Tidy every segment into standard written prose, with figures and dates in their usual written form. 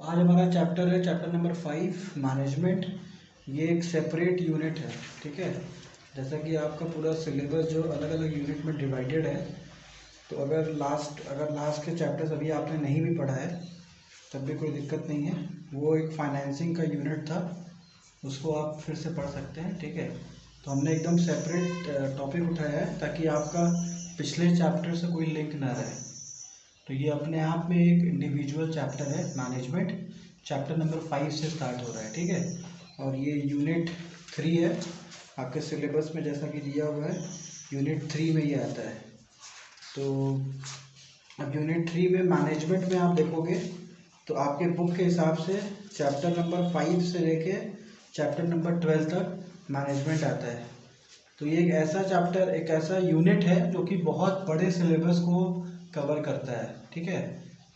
आज हमारा चैप्टर है चैप्टर नंबर 5 मैनेजमेंट। ये एक सेपरेट यूनिट है, ठीक है। जैसा कि आपका पूरा सिलेबस जो अलग अलग यूनिट में डिवाइडेड है, तो अगर लास्ट के चैप्टर्स अभी आपने नहीं भी पढ़ा है तब भी कोई दिक्कत नहीं है। वो एक फाइनेंसिंग का यूनिट था, उसको आप फिर से पढ़ सकते हैं, ठीक है। तो हमने एकदम सेपरेट टॉपिक उठाया है ताकि आपका पिछले चैप्टर से कोई लिंक ना रहे। तो ये अपने आप में एक इंडिविजुअल चैप्टर है। मैनेजमेंट चैप्टर नंबर 5 से स्टार्ट हो रहा है, ठीक है। और ये यूनिट 3 है आपके सिलेबस में, जैसा कि दिया हुआ है यूनिट 3 में ये आता है। तो अब यूनिट 3 में मैनेजमेंट में आप देखोगे तो आपके बुक के हिसाब से चैप्टर नंबर 5 से लेके चैप्टर नंबर 12 तक मैनेजमेंट आता है। तो ये एक ऐसा चैप्टर, एक ऐसा यूनिट है जो कि बहुत बड़े सिलेबस को कवर करता है, ठीक है।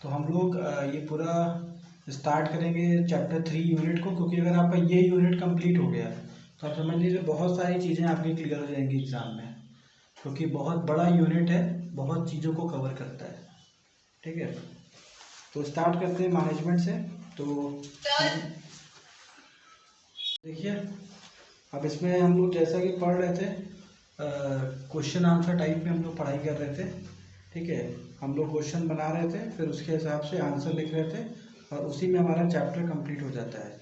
तो हम लोग ये पूरा स्टार्ट करेंगे चैप्टर 3 यूनिट को, क्योंकि अगर आपका ये यूनिट कंप्लीट हो गया तो आप समझ लीजिए बहुत सारी चीज़ें आपकी क्लियर हो जाएंगी एग्ज़ाम में, क्योंकि बहुत बड़ा यूनिट है, बहुत चीज़ों को कवर करता है, ठीक है। तो स्टार्ट करते हैं मैनेजमेंट से। तो देखिए, अब इसमें हम लोग जैसा कि पढ़ रहे थे, क्वेश्चन आंसर टाइप में हम लोग पढ़ाई कर रहे थे, ठीक है। हम लोग क्वेश्चन बना रहे थे, फिर उसके हिसाब से आंसर लिख रहे थे, और उसी में हमारा चैप्टर कंप्लीट हो जाता है।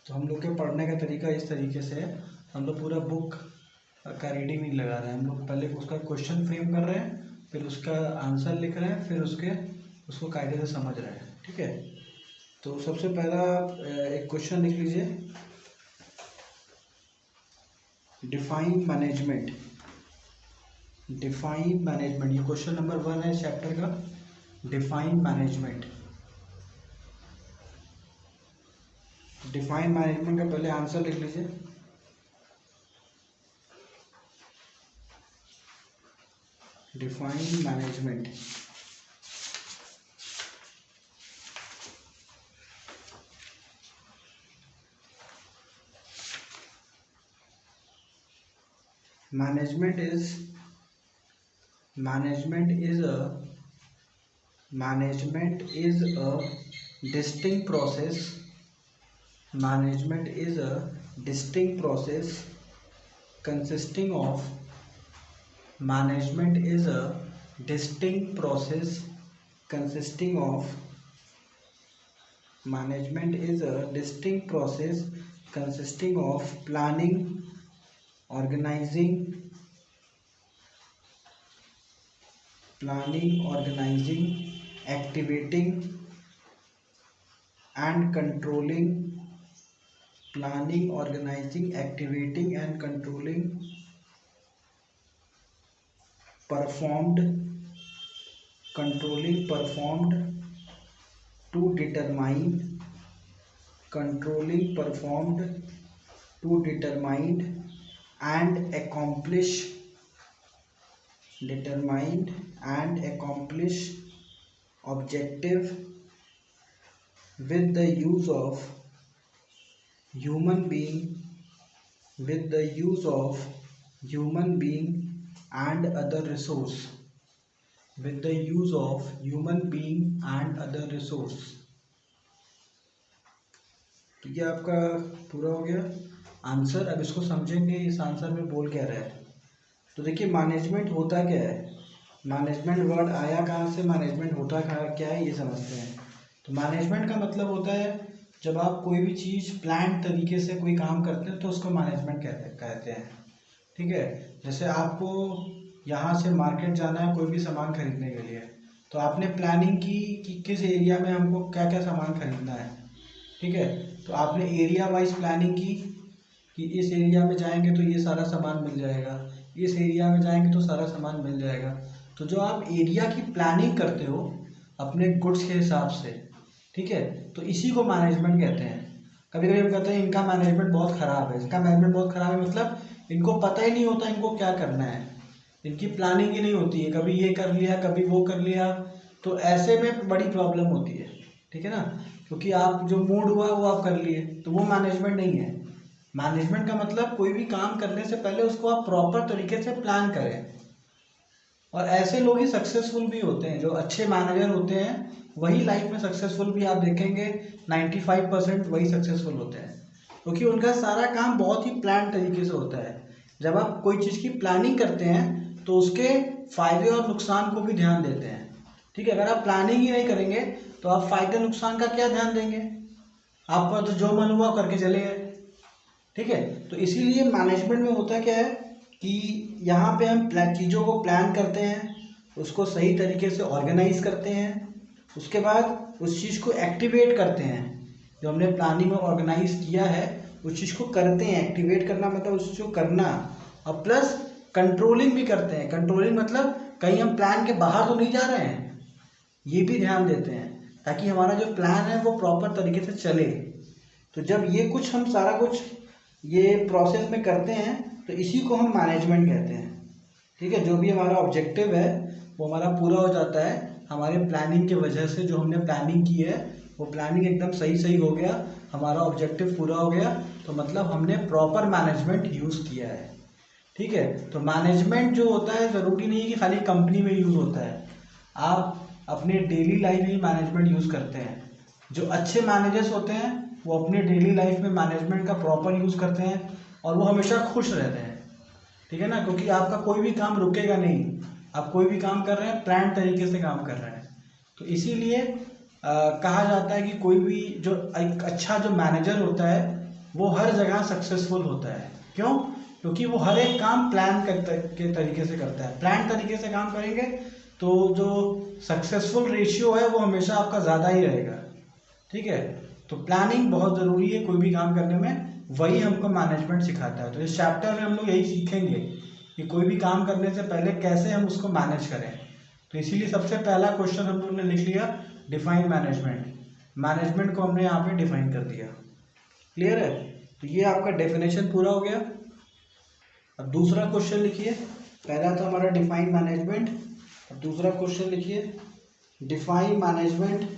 तो हम लोग के पढ़ने का तरीका इस तरीके से है, हम लोग पूरा बुक का रीडिंग नहीं लगा रहे हैं। हम लोग पहले उसका क्वेश्चन फ्रेम कर रहे हैं, फिर उसका आंसर लिख रहे हैं, फिर उसको कायदे से समझ रहे हैं, ठीक है। तो सबसे पहला एक क्वेश्चन लिख लीजिए, डिफाइन मैनेजमेंट। डिफाइन मैनेजमेंट, ये क्वेश्चन नंबर 1 है चैप्टर का, डिफाइन मैनेजमेंट। डिफाइन मैनेजमेंट का पहले आंसर लिख लीजिए। Define management, management is a distinct process. Management is a distinct process consisting of management is a distinct process consisting of management is a distinct process consisting of planning, organizing, activating and controlling, planning, organizing, activating and controlling, performed to determine, controlling, performed to determine and accomplish, determined and accomplish objective with the use of human being, with the use of human being and other resource, with the use of human being and other resource। तो ये आपका पूरा हो गया answer. अब इसको समझेंगे, इस आंसर में बोल क्या रहा है। तो देखिए, मैनेजमेंट होता क्या है, मैनेजमेंट वर्ड आया कहाँ से, मैनेजमेंट होता क्या है, ये समझते हैं। तो मैनेजमेंट का मतलब होता है जब आप कोई भी चीज़ प्लान तरीके से कोई काम करते हैं तो उसको मैनेजमेंट कहते हैं, ठीक है। जैसे आपको यहाँ से मार्केट जाना है कोई भी सामान खरीदने के लिए, तो आपने प्लानिंग की कि किस एरिया में हमको क्या क्या सामान खरीदना है, ठीक है। तो आपने एरिया वाइज प्लानिंग की कि इस एरिया में जाएंगे तो ये सारा सामान मिल जाएगा, इस एरिया में जाएंगे तो सारा सामान मिल जाएगा। तो जो आप एरिया की प्लानिंग करते हो अपने गुड्स के हिसाब से, ठीक है, तो इसी को मैनेजमेंट कहते हैं। कभी कभी हम कहते हैं इनका मैनेजमेंट बहुत ख़राब है, इसका मैनेजमेंट बहुत ख़राब है, मतलब इनको पता ही नहीं होता इनको क्या करना है, इनकी प्लानिंग ही नहीं होती है, कभी ये कर लिया कभी वो कर लिया, तो ऐसे में बड़ी प्रॉब्लम होती है, ठीक है ना। क्योंकि आप जो मूड हुआ वो आप कर लिए, तो वो मैनेजमेंट नहीं है। मैनेजमेंट का मतलब कोई भी काम करने से पहले उसको आप प्रॉपर तरीके से प्लान करें, और ऐसे लोग ही सक्सेसफुल भी होते हैं। जो अच्छे मैनेजर होते हैं वही लाइफ में सक्सेसफुल भी आप देखेंगे 95% वही सक्सेसफुल होते हैं, क्योंकि उनका सारा काम बहुत ही प्लान तरीके से होता है। जब आप कोई चीज़ की प्लानिंग करते हैं तो उसके फायदे और नुकसान को भी ध्यान देते हैं, ठीक है। अगर आप प्लानिंग ही नहीं करेंगे तो आप फायदे नुकसान का क्या ध्यान देंगे, आपका तो जो मन हुआ करके चले गए, ठीक है। तो इसीलिए मैनेजमेंट में होता क्या है कि यहाँ पे हम चीज़ों को प्लान करते हैं, उसको सही तरीके से ऑर्गेनाइज करते हैं, उसके बाद उस चीज़ को एक्टिवेट करते हैं। जो हमने प्लानिंग और ऑर्गेनाइज किया है उस चीज़ को करते हैं। एक्टिवेट करना मतलब उस चीज़ को करना, और प्लस कंट्रोलिंग भी करते हैं। कंट्रोलिंग मतलब कहीं हम प्लान के बाहर तो नहीं जा रहे हैं, ये भी ध्यान देते हैं ताकि हमारा जो प्लान है वो प्रॉपर तरीके से चले। तो जब ये कुछ हम सारा कुछ ये प्रोसेस में करते हैं तो इसी को हम मैनेजमेंट कहते हैं, ठीक है। जो भी हमारा ऑब्जेक्टिव है वो हमारा पूरा हो जाता है हमारे प्लानिंग की वजह से। जो हमने प्लानिंग की है वो प्लानिंग एकदम सही हो गया, हमारा ऑब्जेक्टिव पूरा हो गया, तो मतलब हमने प्रॉपर मैनेजमेंट यूज़ किया है, ठीक है। तो मैनेजमेंट जो होता है ज़रूरी नहीं है कि खाली कंपनी में यूज़ होता है, आप अपने डेली लाइफ में मैनेजमेंट यूज़ करते हैं। जो अच्छे मैनेजर्स होते हैं वो अपने डेली लाइफ में मैनेजमेंट का प्रॉपर यूज़ करते हैं और वो हमेशा खुश रहते हैं, ठीक है ना। क्योंकि आपका कोई भी काम रुकेगा नहीं, आप कोई भी काम कर रहे हैं प्लान तरीके से काम कर रहे हैं। तो इसीलिए कहा जाता है कि कोई भी जो एक अच्छा जो मैनेजर होता है वो हर जगह सक्सेसफुल होता है। क्यों? क्योंकि वो हर एक काम प्लान के तरीके से करता है। प्लान तरीके से काम करेंगे तो जो सक्सेसफुल रेशियो है वो हमेशा आपका ज़्यादा ही रहेगा, ठीक है। तो प्लानिंग बहुत ज़रूरी है कोई भी काम करने में, वही हमको मैनेजमेंट सिखाता है। तो इस चैप्टर में हम लोग यही सीखेंगे कि कोई भी काम करने से पहले कैसे हम उसको मैनेज करें। तो इसीलिए सबसे पहला क्वेश्चन हम लोग ने लिख लिया डिफाइन मैनेजमेंट। मैनेजमेंट को हमने यहाँ पे डिफाइन कर दिया, क्लियर है। तो ये आपका डेफिनेशन पूरा हो गया। अब दूसरा क्वेश्चन लिखिए। पहला था हमारा डिफाइन मैनेजमेंट, अब दूसरा क्वेश्चन लिखिए define management.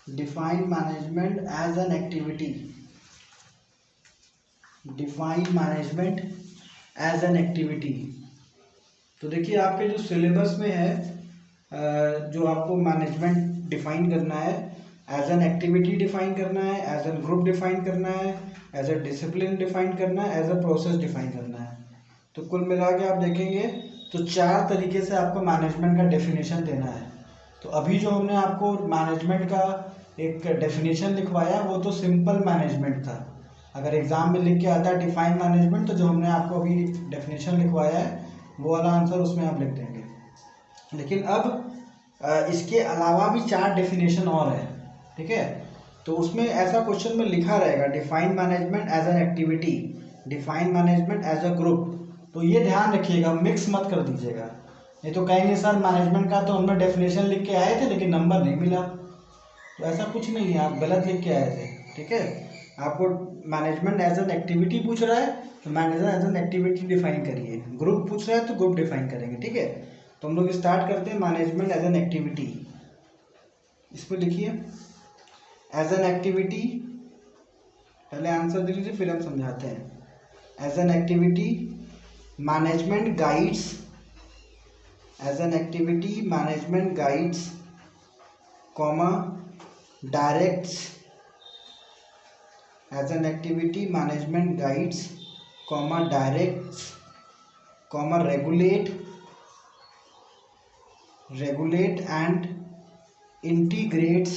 Define management as an activity. Define management as an activity. तो देखिए आपके जो सिलेबस में है जो आपको मैनेजमेंट डिफाइन करना है, एज एन एक्टिविटी डिफाइन करना है, एज एन ग्रुप डिफाइन करना है, एज ए डिसिप्लिन डिफाइन करना है, एज ए प्रोसेस डिफाइन करना है। तो कुल मिला के आप देखेंगे तो 4 तरीके से आपको मैनेजमेंट का डेफिनेशन देना है। तो अभी जो हमने आपको मैनेजमेंट का एक डेफिनेशन लिखवाया वो तो सिंपल मैनेजमेंट था। अगर एग्जाम में लिख के आता है डिफाइन मैनेजमेंट तो जो हमने आपको अभी डेफिनेशन लिखवाया है वो वाला आंसर उसमें आप लिख देंगे। लेकिन अब इसके अलावा भी 4 डेफिनेशन और है, ठीक है। तो उसमें ऐसा क्वेश्चन में लिखा रहेगा define management as an activity, define management as a group. तो ये ध्यान रखिएगा, मिक्स मत कर दीजिएगा, नहीं तो कहेंगे सर मैनेजमेंट का तो हमने डेफिनेशन लिख के आए थे लेकिन नंबर नहीं मिला। तो ऐसा कुछ नहीं है, आप गलत लिख के आए थे, ठीक है। आपको मैनेजमेंट एज एन एक्टिविटी पूछ रहा है तो management as an activity define करिए, ग्रुप पूछ रहा है तो ग्रुप डिफाइन करेंगे, ठीक है। तो हम लोग स्टार्ट करते हैं मैनेजमेंट एज एन एक्टिविटी। इसमें लिखिए एज एन एक्टिविटी, पहले आंसर दे लीजिए फिर हम समझाते हैं। As an activity management guides, as an activity management guides comma directs, as an activity management guides comma directs comma regulate and integrates,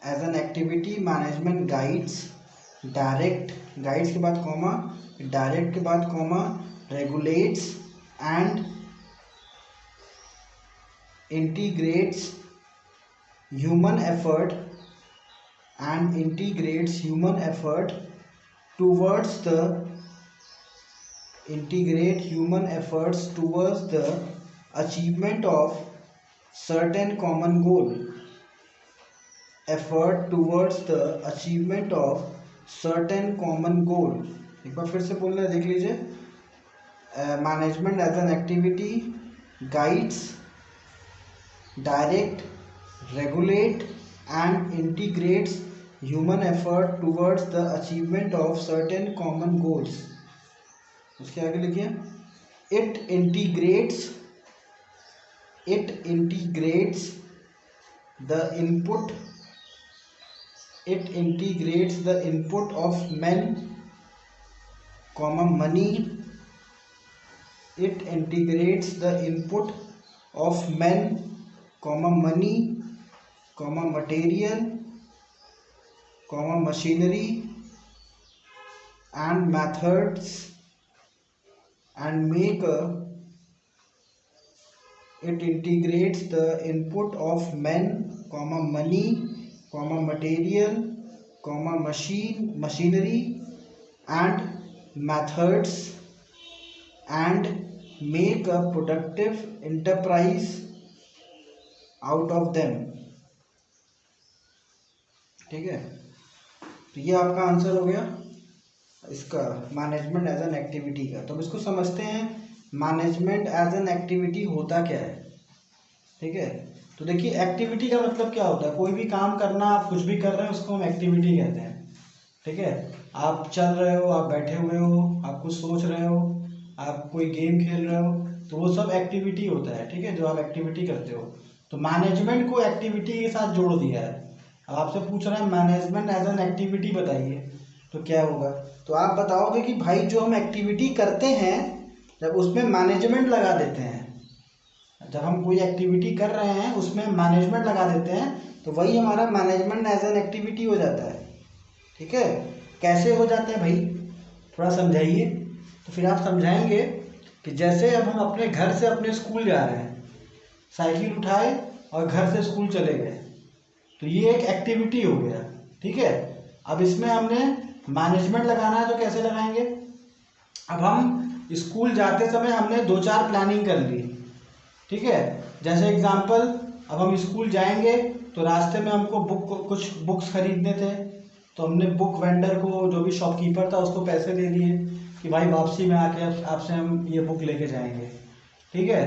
as an activity management guides directs, guides के बाद comma, direct के बाद comma, regulates and integrates human effort and integrates human effort towards the integrate human efforts towards the achievement of certain common goal, effort towards the achievement of certain common goal। एक बार फिर से बोलना है, देख लीजिए। Management as an activity guides, direct, regulate and integrates human effort towards the achievement of certain common goals. उसके आगे लिखिए it integrates it integrates the input of men, money. It integrates the input of men, money, material, machinery and methods, and make it integrates the input of men, money, material, machinery and methods, and make a productive enterprise out of them। ठीक है, तो ये आपका answer हो गया इसका management as an activity का। तो अब इसको समझते हैं मैनेजमेंट एज एन एक्टिविटी होता क्या है। ठीक है, तो देखिए एक्टिविटी का मतलब क्या होता है, कोई भी काम करना, आप कुछ भी कर रहे हैं उसको हम एक्टिविटी कहते हैं। ठीक है, आप चल रहे हो, आप बैठे हुए हो, आप कुछ सोच रहे हो, आप कोई गेम खेल रहे हो, तो वो सब एक्टिविटी होता है। ठीक है, जो आप एक्टिविटी करते हो। तो मैनेजमेंट को एक्टिविटी के साथ जोड़ दिया है। अब आपसे पूछ रहे हैं मैनेजमेंट एज एन एक्टिविटी बताइए, तो क्या होगा। तो आप बताओगे कि भाई जो हम एक्टिविटी करते हैं जब उसमें मैनेजमेंट लगा देते हैं, जब हम कोई एक्टिविटी कर रहे हैं उसमें मैनेजमेंट लगा देते हैं, तो वही हमारा मैनेजमेंट एज एन एक्टिविटी हो जाता है। ठीक है, कैसे हो जाता है भाई, थोड़ा समझाइए। तो फिर आप समझाएंगे कि जैसे अब हम अपने घर से अपने स्कूल जा रहे हैं, साइकिल उठाए और घर से स्कूल चले गए, तो ये एक एक्टिविटी हो गया। ठीक है, अब इसमें हमने मैनेजमेंट लगाना है, तो कैसे लगाएंगे। अब हम स्कूल जाते समय हमने 2-4 प्लानिंग कर ली। ठीक है, जैसे एग्जांपल, अब हम स्कूल जाएंगे तो रास्ते में हमको कुछ बुक्स खरीदने थे, तो हमने बुक वेंडर को, जो भी शॉपकीपर था, उसको पैसे दे दिए कि भाई वापसी में आके आपसे हम ये बुक लेके जाएंगे। ठीक है,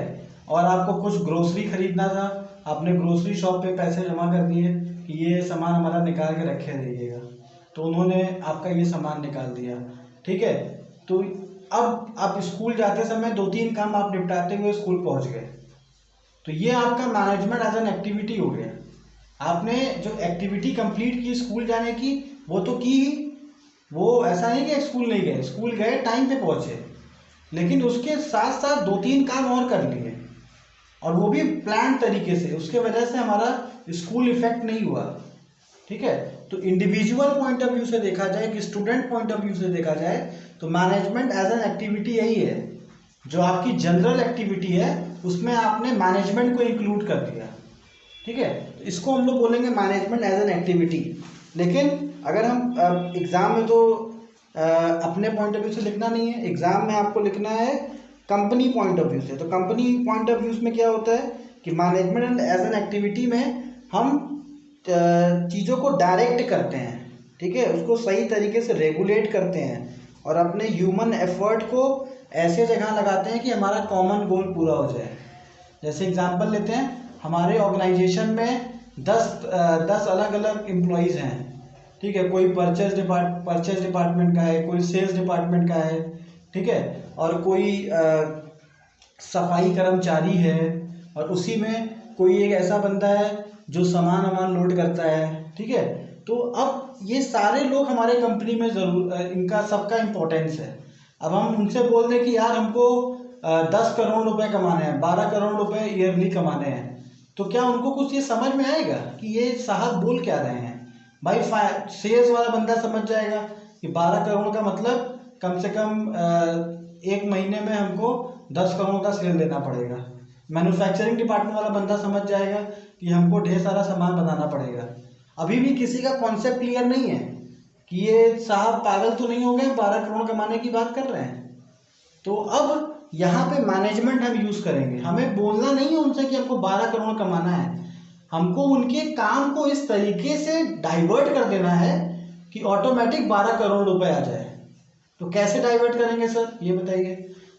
और आपको कुछ ग्रोसरी खरीदना था, आपने ग्रोसरी शॉप पे पैसे जमा कर दिए कि ये सामान हमारा निकाल के रखे दीजिएगा, तो उन्होंने आपका ये सामान निकाल दिया। ठीक है, तो अब आप स्कूल जाते समय 2-3 काम आप निपटाते हुए स्कूल पहुंच गए, तो ये आपका मैनेजमेंट एज एन एक्टिविटी हो गया। आपने जो एक्टिविटी कंप्लीट की स्कूल जाने की, वो तो की ही, वो ऐसा नहीं कि स्कूल नहीं गए, स्कूल गए, टाइम पे पहुंचे, लेकिन उसके साथ साथ 2-3 काम और कर लिए, और वो भी प्लान तरीके से। उसके वजह से हमारा स्कूल इफेक्ट नहीं हुआ। ठीक है, तो इंडिविजुअल पॉइंट ऑफ व्यू से देखा जाए, कि स्टूडेंट पॉइंट ऑफ व्यू से देखा जाए, तो मैनेजमेंट एज एन एक्टिविटी यही है। जो आपकी जनरल एक्टिविटी है उसमें आपने मैनेजमेंट को इंक्लूड कर दिया। ठीक है, तो इसको हम लोग बोलेंगे मैनेजमेंट एज एन एक्टिविटी। लेकिन अगर हम एग्जाम में, तो अपने पॉइंट ऑफ व्यू से लिखना नहीं है, एग्जाम में आपको लिखना है कंपनी पॉइंट ऑफ व्यू से। तो कंपनी पॉइंट ऑफ व्यू में क्या होता है कि मैनेजमेंट एज एन एक्टिविटी में हम चीज़ों को डायरेक्ट करते हैं। ठीक है, उसको सही तरीके से रेगुलेट करते हैं, और अपने ह्यूमन एफर्ट को ऐसे जगह लगाते हैं कि हमारा कॉमन गोल पूरा हो जाए। जैसे एग्जांपल लेते हैं, हमारे ऑर्गेनाइजेशन में 10 अलग अलग एम्प्लॉयज़ हैं। ठीक है, कोई परचेज डिपार्टमेंट का है, कोई सेल्स डिपार्टमेंट का है। ठीक है, और कोई सफाई कर्मचारी है, और उसी में कोई एक ऐसा बंदा है जो सामान लोड करता है। ठीक है, तो अब ये सारे लोग हमारे कंपनी में ज़रूर, इनका सबका इम्पोर्टेंस है। अब हम उनसे बोल दें कि यार हमको 10 करोड़ रुपए कमाने हैं, 12 करोड़ रुपए ईयरली कमाने हैं, तो क्या उनको कुछ ये समझ में आएगा कि ये साहब बोल क्या रहे हैं। भाई सेल्स वाला बंदा समझ जाएगा कि 12 करोड़ का मतलब कम से कम 1 महीने में हमको 10 करोड़ का सेल देना पड़ेगा। मैन्युफैक्चरिंग डिपार्टमेंट वाला बंदा समझ जाएगा कि हमको ढेर सारा सामान बनाना पड़ेगा। अभी भी किसी का कॉन्सेप्ट क्लियर नहीं है कि ये साहब पागल तो नहीं हो गए, 12 करोड़ कमाने की बात कर रहे हैं। तो अब यहाँ पे मैनेजमेंट हम यूज़ करेंगे। हमें बोलना नहीं है उनसे कि हमको 12 करोड़ कमाना है, हमको उनके काम को इस तरीके से डाइवर्ट कर देना है कि ऑटोमेटिक 12 करोड़ रुपए आ जाए। तो कैसे डाइवर्ट करेंगे सर, ये बताइए।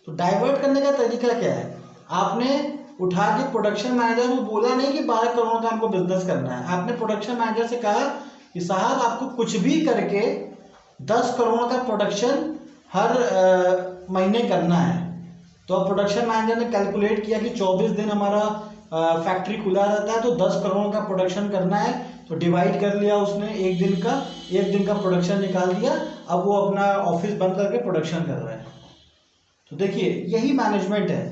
तो डाइवर्ट करने का तरीका क्या है, आपने उठा के प्रोडक्शन मैनेजर को बोला नहीं कि 12 करोड़ का हमको बिजनेस करना है। आपने प्रोडक्शन मैनेजर से कहा कि साहब आपको कुछ भी करके 10 करोड़ का प्रोडक्शन हर महीने करना है। तो अब प्रोडक्शन मैनेजर ने कैलकुलेट किया कि 24 दिन हमारा फैक्ट्री खुला रहता है तो 10 करोड़ का प्रोडक्शन करना है, तो डिवाइड कर लिया उसने, एक दिन का प्रोडक्शन निकाल दिया, अब वो अपना ऑफिस बंद करके प्रोडक्शन कर रहा है। तो देखिए यही मैनेजमेंट है।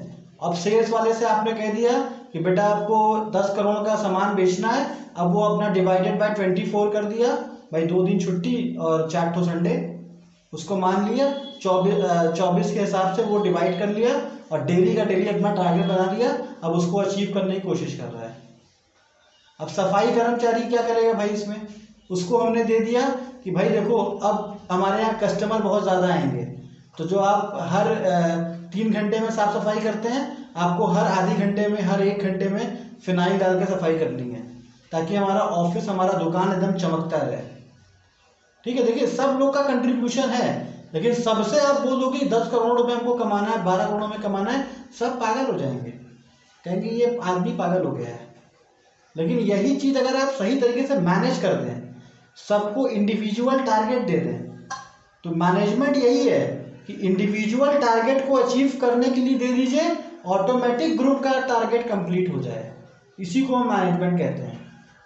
अब सेल्स वाले से आपने कह दिया कि बेटा आपको 10 करोड़ का सामान बेचना है, अब वो अपना डिवाइडेड बाय 24 कर दिया, भाई 2 दिन छुट्टी और 4 तो संडे, उसको मान लिया 24 के हिसाब से वो डिवाइड कर लिया और डेली का डेली अपना टारगेट बना दिया, अब उसको अचीव करने की कोशिश कर रहा है। अब सफाई कर्मचारी क्या करेगा भाई इसमें, उसको हमने दे दिया कि भाई देखो अब हमारे यहाँ कस्टमर बहुत ज़्यादा आएंगे, तो जो आप हर 3 घंटे में साफ सफाई करते हैं, आपको हर आधे घंटे में, हर 1 घंटे में फिनाइल डाल के सफाई करनी है, ताकि हमारा ऑफिस, हमारा दुकान एकदम चमकता रहे। ठीक है, देखिए सब लोग का कंट्रीब्यूशन है, लेकिन सबसे आप बोलोगे 10 करोड़ रुपए हमको कमाना है, 12 करोड़ में कमाना है, सब पागल हो जाएंगे, कहेंगे ये आदमी पागल हो गया है। लेकिन यही चीज अगर आप सही तरीके से मैनेज कर दें, सबको इंडिविजुअल टारगेट दे दें, तो मैनेजमेंट यही है कि इंडिविजुअल टारगेट को अचीव करने के लिए दे दीजिए, ऑटोमेटिक ग्रुप का टारगेट कंप्लीट हो जाए, इसी को हम मैनेजमेंट कहते हैं।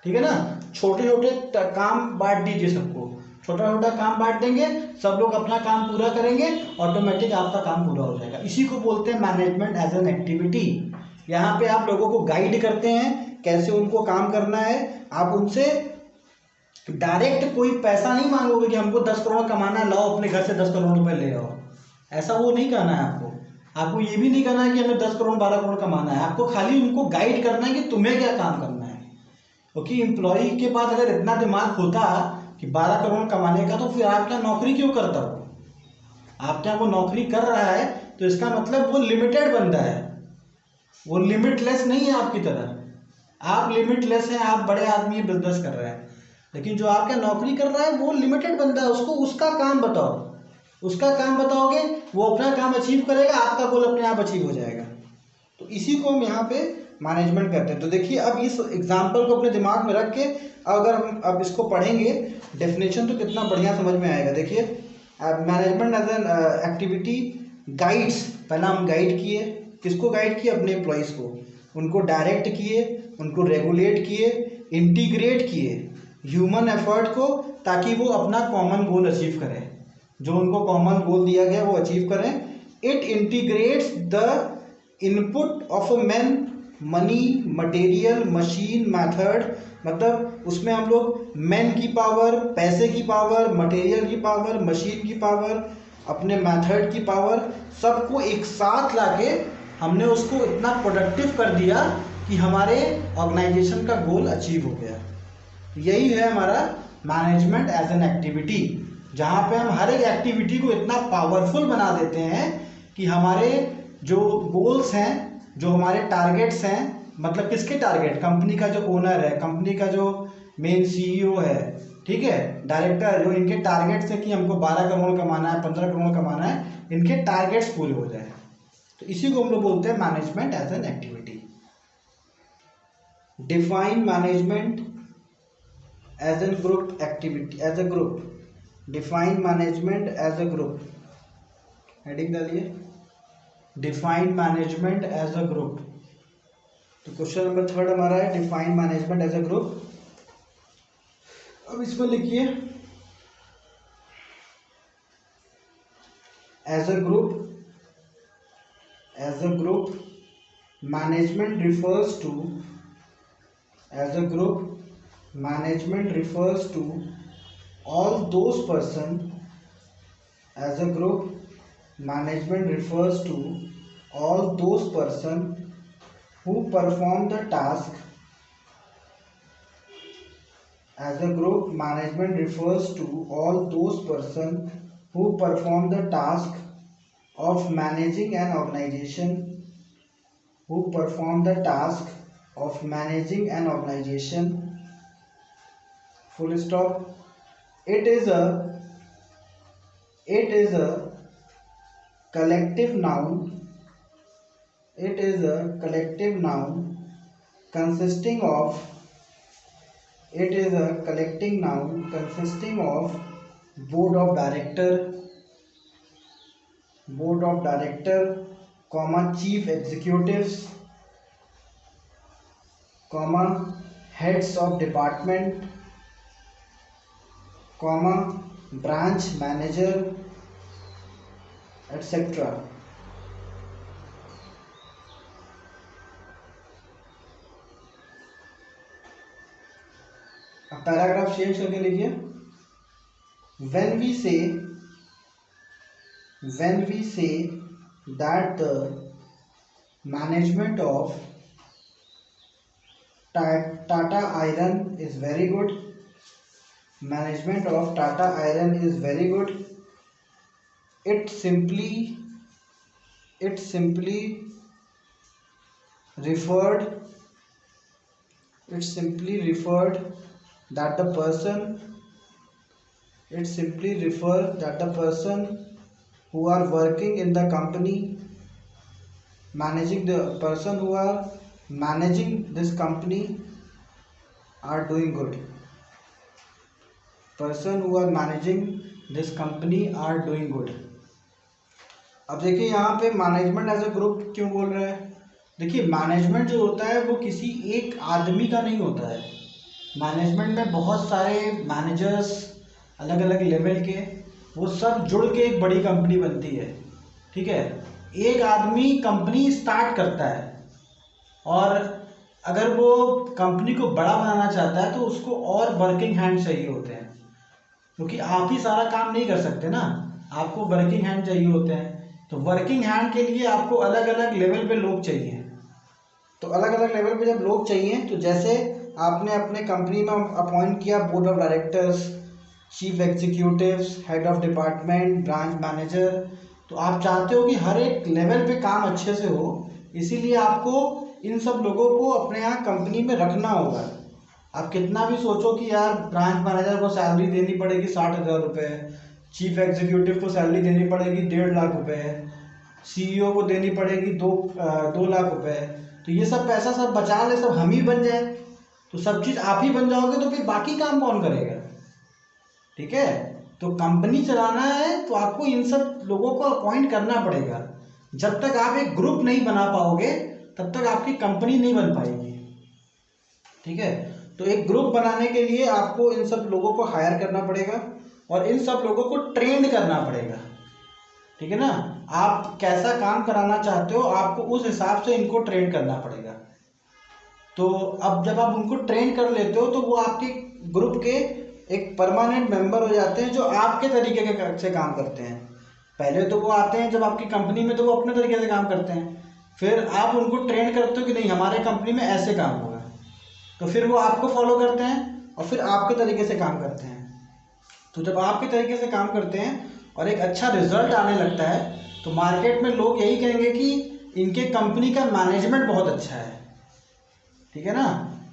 ठीक है ना, छोटे छोटे काम बांट दीजिए, सबको छोटा छोटा काम बांट देंगे, सब लोग अपना काम पूरा करेंगे, ऑटोमेटिक आपका काम पूरा हो जाएगा। इसी को बोलते हैं मैनेजमेंट एज एन एक्टिविटी। यहाँ पे आप लोगों को गाइड करते हैं कैसे उनको काम करना है, आप उनसे डायरेक्ट कोई पैसा नहीं मांगोगे कि हमको 10 करोड़ कमाना है, लाओ अपने घर से 10 करोड़ रुपए ले आओ, ऐसा वो नहीं करना है आपको। आपको ये भी नहीं करना है कि हमें 10 करोड़ 12 करोड़ कमाना है, आपको खाली उनको गाइड करना है कि तुम्हें क्या काम करना है। क्योंकि एम्प्लॉय के पास अगर इतना दिमाग होता कि 12 करोड़ कमाने का, तो फिर आप क्या नौकरी क्यों करता हो? आप क्या वो नौकरी कर रहा है तो इसका मतलब वो लिमिटेड बंदा है, वो लिमिटलेस नहीं है आपकी तरह। आप लिमिटलेस हैं, आप बड़े आदमी बिजनेस कर रहे हैं, लेकिन जो आपका नौकरी कर रहा है वो लिमिटेड बंदा है, उसको उसका काम बताओ, उसका काम बताओगे, वो अपना काम अचीव करेगा, आपका गोल अपने आप अचीव हो जाएगा। तो इसी को हम यहाँ पे मैनेजमेंट करते हैं। तो देखिए अब इस एग्जाम्पल को अपने दिमाग में रख के अगर हम अब इसको पढ़ेंगे डेफिनेशन, तो कितना बढ़िया समझ में आएगा। देखिए management as an activity guides, पहला हम गाइड किए, किसको गाइड किए? अपने एम्प्लॉयज़ को, उनको डायरेक्ट किए, उनको रेगुलेट किए, इंटीग्रेट किए ह्यूमन एफर्ट को, ताकि वो अपना कॉमन गोल अचीव करें, जो उनको कॉमन गोल दिया गया वो अचीव करें। It integrates the input of a man, money, material, machine, method, मतलब उसमें हम लोग मैन की पावर, पैसे की पावर, मटेरियल की पावर, मशीन की पावर, अपने मेथड की पावर, सबको एक साथ लाके हमने उसको इतना प्रोडक्टिव कर दिया कि हमारे ऑर्गेनाइजेशन का गोल अचीव हो गया। यही है हमारा मैनेजमेंट एज एन एक्टिविटी, जहाँ पे हम हर एक एक्टिविटी को इतना पावरफुल बना देते हैं कि हमारे जो गोल्स हैं, जो हमारे टारगेट्स हैं, मतलब किसके टारगेट? कंपनी का जो ओनर है, कंपनी का जो मेन सीईओ है, ठीक है, डायरेक्टर, जो इनके टारगेट्स है कि हमको 12 करोड़ कमाना है, 15 करोड़ कमाना है, इनके टारगेट्स पूरे हो जाए, तो इसी को हम लोग बोलते हैं management as an activity. Define management as a group activity, as a group, define management as a group, heading डालिए define management as a group. तो क्वेश्चन नंबर 3 हमारा है define management as a group. अब इसमें लिखिए as a group management refers to, as a group management refers to all those person, as a group management refers to all those person who perform the task, as a group management refers to all those person who perform the task of managing an organization, who perform the task of managing an organization, full stop. It is a collective noun, it is a collective noun consisting of, it is a collective noun consisting of board of director, comma chief executives, comma heads of department, comma branch manager etcetera. अब paragraph change करके लिखिए, when we say that the management of Tata Iron is very good, management of Tata Iron is very good, it simply referred that the person who are working in the company, managing this company are doing good. Person who are managing this company are doing good. अब देखिए यहाँ पे management as a group क्यों बोल रहा है। देखिए management जो होता है वो किसी एक आदमी का नहीं होता है। मैनेजमेंट में बहुत सारे मैनेजर्स अलग अलग लेवल के, वो सब जुड़ के एक बड़ी कंपनी बनती है। ठीक है, एक आदमी कंपनी स्टार्ट करता है और अगर वो कंपनी को बड़ा बनाना चाहता है तो उसको और वर्किंग हैंड चाहिए होते हैं, क्योंकि आप ही सारा काम नहीं कर सकते ना, आपको वर्किंग हैंड चाहिए होते हैं। तो वर्किंग हैंड के लिए आपको अलग अलग लेवल पे लोग चाहिए। तो अलग अलग लेवल पे जब लोग चाहिए, तो जैसे आपने अपने कंपनी में अपॉइंट किया board of directors, chief executives, head of department, branch manager, तो आप चाहते हो कि हर एक लेवल पे काम अच्छे से हो, इसीलिए आपको इन सब लोगों को अपने यहाँ कंपनी में रखना होगा। आप कितना भी सोचो कि यार ब्रांच मैनेजर को सैलरी देनी पड़ेगी 60,000 रुपये, चीफ एग्जीक्यूटिव को सैलरी देनी पड़ेगी 1.5 लाख रुपये, CEO को देनी पड़ेगी 2 लाख रुपये, तो ये सब पैसा सब बचा ले, सब हम ही बन जाए, तो सब चीज़ आप ही बन जाओगे, तो फिर बाकी काम कौन करेगा। ठीक है, तो कंपनी चलाना है तो आपको इन सब लोगों को अपॉइंट करना पड़ेगा। जब तक आप एक ग्रुप नहीं बना पाओगे तब तक आपकी कंपनी नहीं बन पाएगी। ठीक है, तो एक ग्रुप बनाने के लिए आपको इन सब लोगों को हायर करना पड़ेगा और इन सब लोगों को ट्रेंड करना पड़ेगा। ठीक है ना, आप कैसा काम कराना चाहते हो आपको उस हिसाब से इनको ट्रेन करना पड़ेगा। तो अब जब आप उनको ट्रेन कर लेते हो तो वो आपके ग्रुप के एक परमानेंट मेंबर हो जाते हैं, जो आपके तरीके से काम करते हैं। पहले तो वो आते हैं जब आपकी कंपनी में, तो वो अपने तरीके से काम करते हैं, फिर आप उनको ट्रेन करते हो कि नहीं हमारे कंपनी में ऐसे काम होगा, तो फिर वो आपको फॉलो करते हैं और फिर आपके तरीके से काम करते हैं। तो जब आपके तरीके से काम करते हैं और एक अच्छा रिजल्ट आने लगता है, तो मार्केट में लोग यही कहेंगे कि इनके कंपनी का मैनेजमेंट बहुत अच्छा है। ठीक है ना,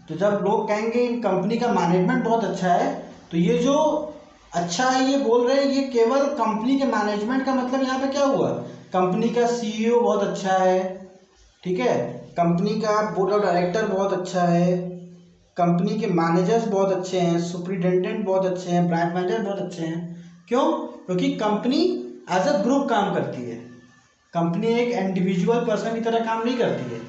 तो जब लोग कहेंगे इन कंपनी का मैनेजमेंट बहुत अच्छा है, तो ये जो अच्छा है ये बोल रहे हैं, ये केवल कंपनी के मैनेजमेंट का मतलब यहाँ पे क्या हुआ, कंपनी का CEO बहुत अच्छा है, ठीक है, कंपनी का बोर्ड ऑफ डायरेक्टर बहुत अच्छा है, कंपनी के मैनेजर्स बहुत अच्छे हैं, सुपरिटेंडेंट बहुत अच्छे हैं, ब्रांच मैनेजर बहुत अच्छे हैं। क्यों? क्योंकि कंपनी एज अ ग्रुप काम करती है, कंपनी एक इंडिविजुअल पर्सन की तरह काम नहीं करती है।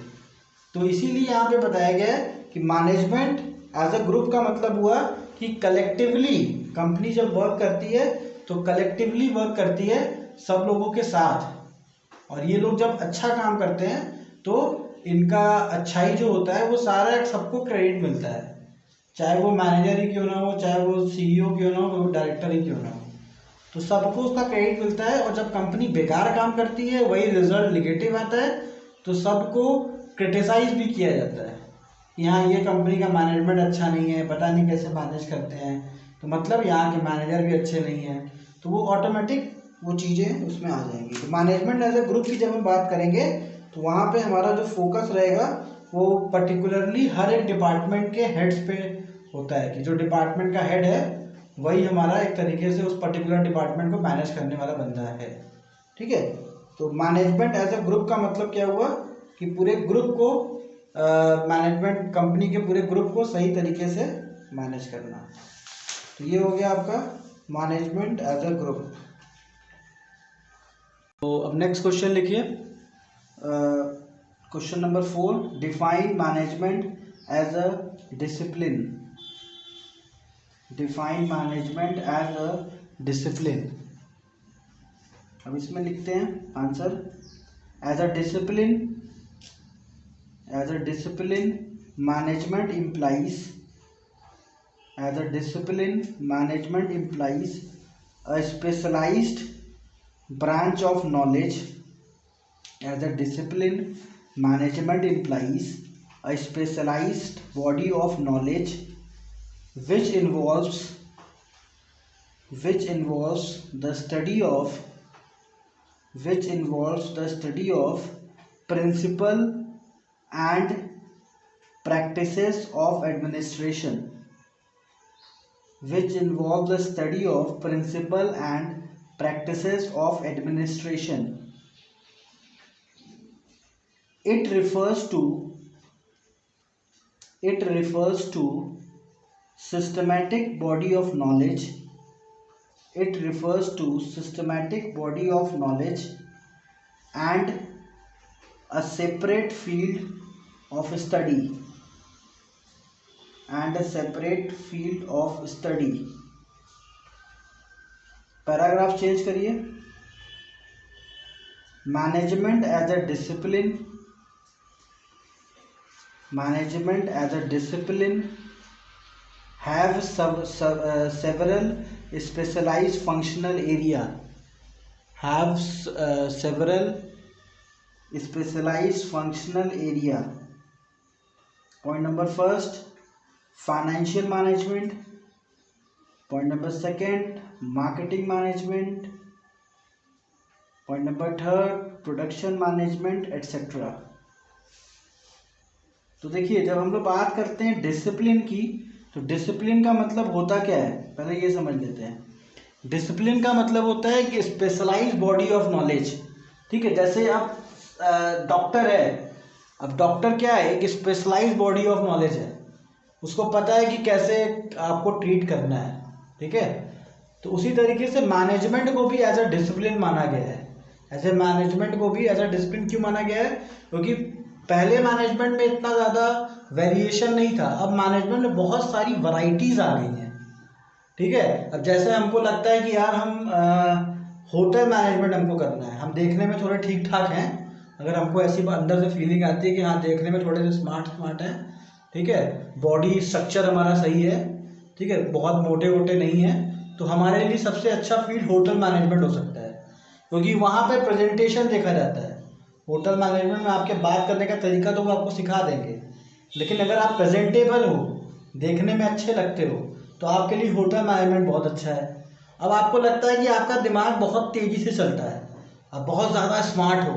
तो इसीलिए यहाँ पे बताया गया है कि मैनेजमेंट एज अ ग्रुप का मतलब हुआ कि कलेक्टिवली कंपनी जब वर्क करती है तो कलेक्टिवली वर्क करती है सब लोगों के साथ, और ये लोग जब अच्छा काम करते हैं तो इनका अच्छाई जो होता है वो सारा सबको क्रेडिट मिलता है, चाहे वो मैनेजर ही क्यों ना हो, चाहे वो CEO क्यों ना हो, वो डायरेक्टर ही क्यों ना हो, तो सबको उसका क्रेडिट मिलता है। और जब कंपनी बेकार काम करती है, वही रिजल्ट निगेटिव आता है, तो सबको क्रिटिसाइज भी किया जाता है, यहाँ ये कंपनी का मैनेजमेंट अच्छा नहीं है, पता नहीं कैसे मैनेज करते हैं, तो मतलब यहाँ के मैनेजर भी अच्छे नहीं हैं, तो वो ऑटोमेटिक वो चीज़ें उसमें आ जाएंगी। तो मैनेजमेंट एज ए ग्रुप की जब हम बात करेंगे तो वहाँ पे हमारा जो फोकस रहेगा वो पर्टिकुलरली हर एक डिपार्टमेंट के हेड्स पे होता है, कि जो डिपार्टमेंट का हेड है वही हमारा एक तरीके से उस पर्टिकुलर डिपार्टमेंट को मैनेज करने वाला बंदा है। ठीक है, तो मैनेजमेंट एज अ ग्रुप का मतलब क्या हुआ कि पूरे ग्रुप को मैनेजमेंट कंपनी के पूरे ग्रुप को सही तरीके से मैनेज करना। तो ये हो गया आपका मैनेजमेंट एज अ ग्रुप। तो अब नेक्स्ट क्वेश्चन लिखिए, question number 4, define management as a discipline, define management as a discipline. अब इसमें लिखते हैं answer, as a discipline management implies, as a discipline management implies a specialized branch of knowledge, as a discipline management implies a specialized body of knowledge which involves the study of principle and practices of administration, which involve the study of principle and practices of administration. It refers to systematic body of knowledge. It refers to systematic body of knowledge and a separate field of study, paragraph change करिए। Management as a discipline have several specialized functional area, Point number first, financial management. Point number second, marketing management. Point number third, production management, etc. तो देखिए, जब हम लोग बात करते हैं discipline की, तो डिसिप्लिन का मतलब होता क्या है, पहले ये समझ लेते हैं। डिसिप्लिन का मतलब होता है कि स्पेशलाइज्ड बॉडी ऑफ नॉलेज, ठीक है। जैसे आप डॉक्टर है, अब डॉक्टर क्या है, एक स्पेशलाइज्ड बॉडी ऑफ नॉलेज है, उसको पता है कि कैसे आपको ट्रीट करना है, ठीक है। तो उसी तरीके से मैनेजमेंट को भी एज अ डिसिप्लिन माना गया है। ऐसे मैनेजमेंट को भी एज अ डिसिप्लिन क्यों माना गया है, क्योंकि पहले मैनेजमेंट में इतना ज़्यादा वेरिएशन नहीं था, अब मैनेजमेंट में बहुत सारी वैरायटीज़ आ गई हैं, ठीक है। अब जैसे हमको लगता है कि यार हम होटल मैनेजमेंट हमको करना है, हम देखने में थोड़े ठीक ठाक हैं, अगर हमको ऐसी अंदर से फीलिंग आती है कि हाँ देखने में थोड़े से स्मार्ट हैं, ठीक है, बॉडी स्ट्रक्चर हमारा सही है, ठीक है, बहुत मोटे वोटे नहीं है, तो हमारे लिए सबसे अच्छा फील्ड होटल मैनेजमेंट हो सकता है, क्योंकि वहाँ पे प्रेजेंटेशन देखा जाता है। होटल मैनेजमेंट में आपके बात करने का तरीका तो वो आपको सिखा देंगे, लेकिन अगर आप प्रेजेंटेबल हो, देखने में अच्छे लगते हो, तो आपके लिए होटल मैनेजमेंट बहुत अच्छा है। अब आपको लगता है कि आपका दिमाग बहुत तेज़ी से चलता है, आप बहुत ज़्यादा स्मार्ट हो,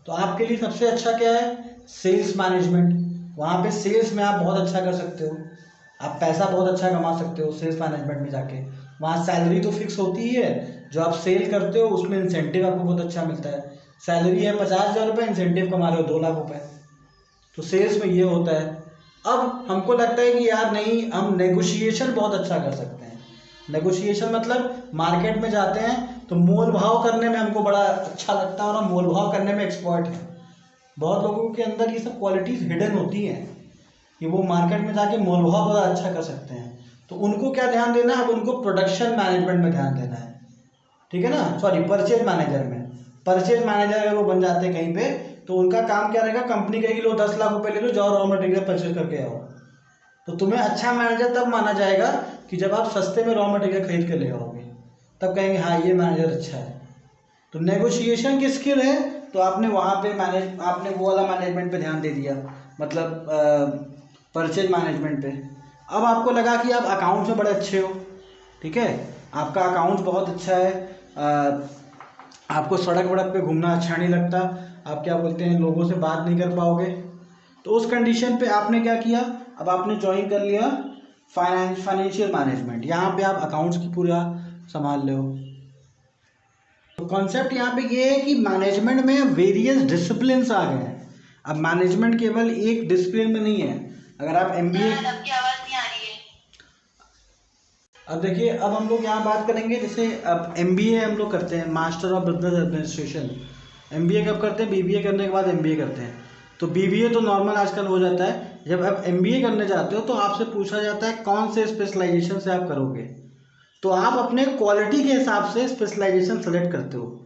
तो आपके लिए सबसे अच्छा क्या है, सेल्स मैनेजमेंट। वहाँ पे सेल्स में आप बहुत अच्छा कर सकते हो, आप पैसा बहुत अच्छा कमा सकते हो सेल्स मैनेजमेंट में जाके। वहाँ सैलरी तो फिक्स होती ही है, जो आप सेल करते हो उसमें इंसेंटिव आपको बहुत अच्छा मिलता है। सैलरी है 50,000 रुपये, इंसेंटिव कमा रहे हो 2 लाख रुपये, तो सेल्स में ये होता है। अब हमको लगता है कि यार नहीं, हम नेगोशिएशन बहुत अच्छा कर सकते हैं। नेगोशिएशन मतलब मार्केट में जाते हैं तो मोल भाव करने में हमको बड़ा अच्छा लगता है, और हम मोल भाव करने में एक्सपर्ट हैं। बहुत लोगों के अंदर ये सब क्वालिटीज़ हिडन होती हैं कि वो मार्केट में जाके मोल भाव बड़ा अच्छा कर सकते हैं, तो उनको क्या ध्यान देना है, अब उनको प्रोडक्शन मैनेजमेंट में ध्यान देना है, ठीक है ना, सॉरी परचेज मैनेजर में। परचेज मैनेजर अगर वो बन जाते हैं कहीं पे, तो उनका काम क्या रहेगा, कंपनी कहेगी लो 10 लाख रुपए ले लो, जाओ रॉ मटेरियल परचेज करके आओ। तो तुम्हें अच्छा मैनेजर तब माना जाएगा कि जब आप सस्ते में रॉ मटेरियल खरीद के ले आओगे, तब कहेंगे हाँ ये मैनेजर अच्छा है। तो नेगोशिएशन की स्किल है, तो आपने वहाँ पे आपने वो वाला मैनेजमेंट पे ध्यान दे दिया, मतलब परचेज मैनेजमेंट पे। अब आपको लगा कि आप अकाउंट्स में बड़े अच्छे हो, ठीक है, आपका अकाउंट्स बहुत अच्छा है, आपको सड़क वड़क पे घूमना अच्छा नहीं लगता, आप क्या बोलते हैं, लोगों से बात नहीं कर पाओगे, तो उस कंडीशन पे आपने क्या किया, अब आपने ज्वाइन कर लिया फाइनेंशियल मैनेजमेंट। यहाँ पे आप अकाउंट्स की पूरा संभाल ले हो। तो कॉन्सेप्ट यहाँ पे ये है कि मैनेजमेंट में वेरियस डिसिप्लिन्स आ गए हैं। अब मैनेजमेंट केवल एक डिसिप्लिन में नहीं है। अगर आप MBA, अब देखिए, अब हम लोग यहाँ बात करेंगे, जैसे अब MBA हम लोग करते हैं, master of business administration. MBA कब करते हैं, BBA करने के बाद MBA करते हैं। तो BBA तो नॉर्मल आजकल हो जाता है, जब आप MBA करने जाते हो तो आपसे पूछा जाता है कौन से स्पेशलाइजेशन से आप करोगे, तो आप अपने क्वालिटी के हिसाब से स्पेशलाइजेशन सेलेक्ट करते हो।